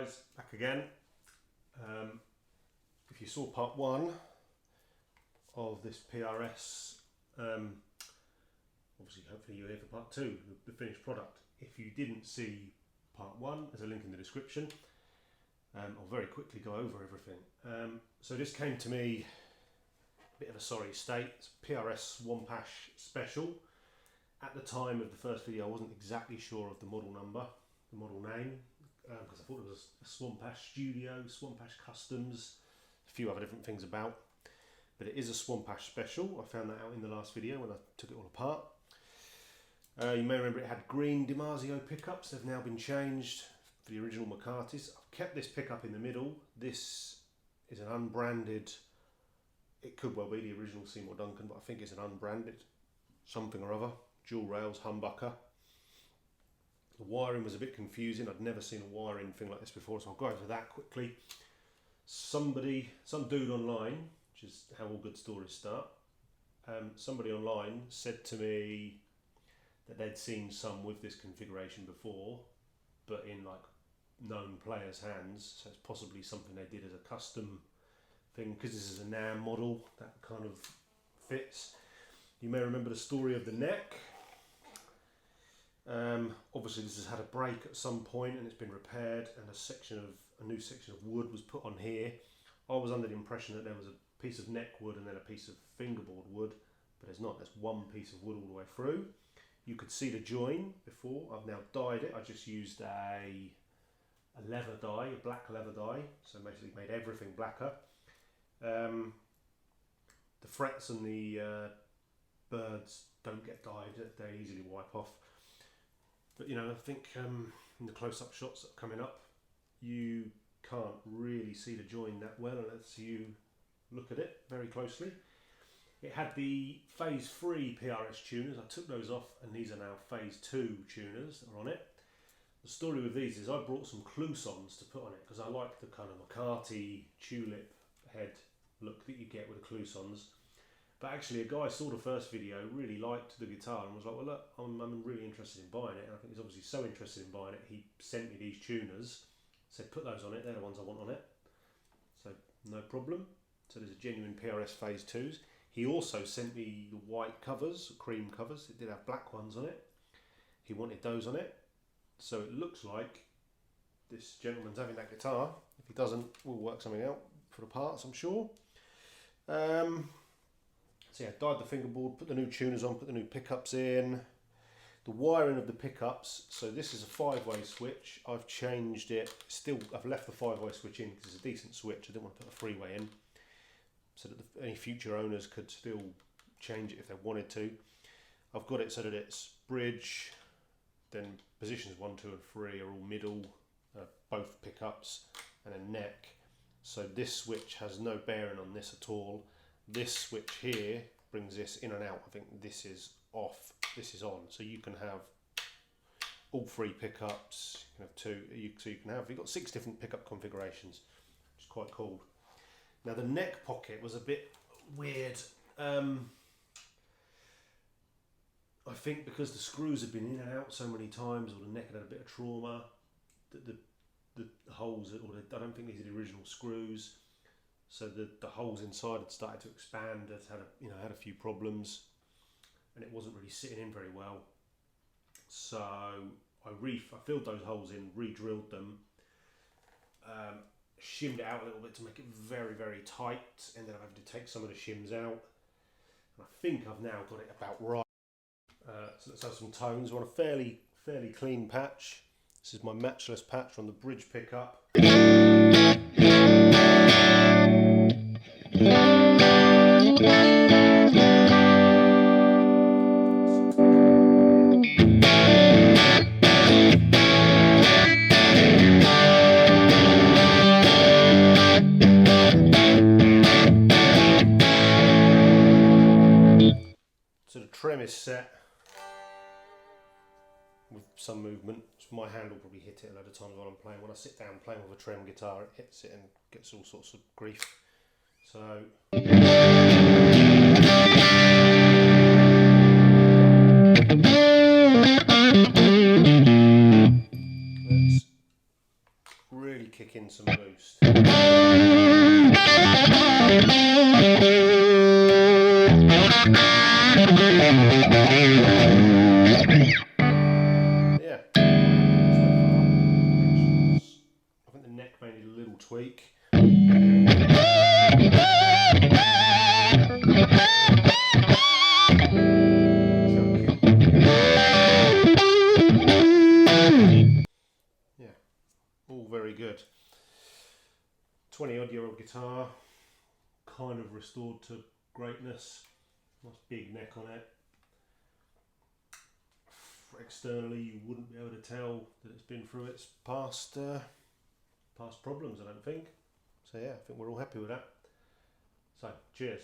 guys, back again. If you saw part one of this PRS, obviously hopefully you're here for part two, the finished product. If you didn't see part one, there's a link in the description. I'll very quickly go over everything. So this came to me a bit of a sorry state. It's PRS Swamp special. At the time of the first video I wasn't exactly sure of the model number, the model name, because I thought it was a Swamp Studio, Swamp Customs, a few other different things about. But it is a Swamp special. I found that out in the last video when I took it all apart. You may remember it had green DiMarzio pickups. They've now been changed for the original McCarthy's. I've kept this pickup in the middle. This is an unbranded, it could well be the original Seymour Duncan, but I think it's an unbranded something or other. Dual rails, humbucker. The wiring was a bit confusing. I'd never seen a wiring thing like this before, so I'll go over that quickly. Some dude online, which is how all good stories start, somebody online said to me that they'd seen some with this configuration before, but in like known players' hands, so it's possibly something they did as a custom thing, because this is a NAM model that kind of fits. You may remember the story of the neck. Obviously this has had a break at some point and it's been repaired, and a new section of wood was put on here. I was under the impression that there was a piece of neck wood and then a piece of fingerboard wood, but there's not. There's one piece of wood all the way through. You could see the join before. I've now dyed it. I just used a leather dye, a black leather dye, so basically made everything blacker. The frets and the birds don't get dyed, they easily wipe off. But you know, I think in the close-up shots that are coming up, you can't really see the join that well unless you look at it very closely. It had the Phase 3 PRS tuners. I took those off and these are now Phase 2 tuners that are on it. The story with these is I brought some clousons to put on it because I like the kind of McCarthy tulip head look that you get with the clousons. But actually a guy saw the first video, really liked the guitar and was like, well look, I'm really interested in buying it. And I think he's obviously so interested in buying it, he sent me these tuners, said put those on it, they're the ones I want on it. So no problem. So there's a genuine PRS Phase 2s. He also sent me the white covers, cream covers. It did have black ones on it. He wanted those on it. So it looks like this gentleman's having that guitar. If he doesn't, we'll work something out for the parts, I'm sure. So yeah, dyed the fingerboard, put the new tuners on, put the new pickups in. The wiring of the pickups, so this is a 5-way switch. I've changed it, I've left the 5-way switch in because it's a decent switch. I didn't want to put a 3-way in, so that any future owners could still change it if they wanted to. I've got it so that it's bridge, then positions 1, 2 and 3 are all middle, both pickups, and then neck. So this switch has no bearing on this at all. This switch here brings this in and out. I think this is off, this is on. So you can have all 3 pickups, you can have 2, so you can have, you've got 6 different pickup configurations, which is quite cool. Now the neck pocket was a bit weird. I think because the screws had been in and out so many times, or the neck had had a bit of trauma, that the holes, I don't think these are the original screws. So the holes inside had started to expand. It had a few problems, and it wasn't really sitting in very well. So I filled those holes in, re-drilled them, shimmed it out a little bit to make it very, very tight. Ended up having to take some of the shims out. And I think I've now got it about right. So let's have some tones. I want a fairly clean patch. This is my matchless patch on the bridge pickup. So the trem is set with some movement. So my hand will probably hit it a lot of times while I'm playing. When I sit down playing with a trem guitar, it hits it and gets all sorts of grief. So let's really kick in some boost. Yeah, so far. I think the neck may need a little tweak. Yeah, all very good. 20-odd-year-old guitar, kind of restored to greatness. Nice big neck on it. Externally, you wouldn't be able to tell that it's been through its past problems, I don't think. So yeah, I think we're all happy with that. So, cheers.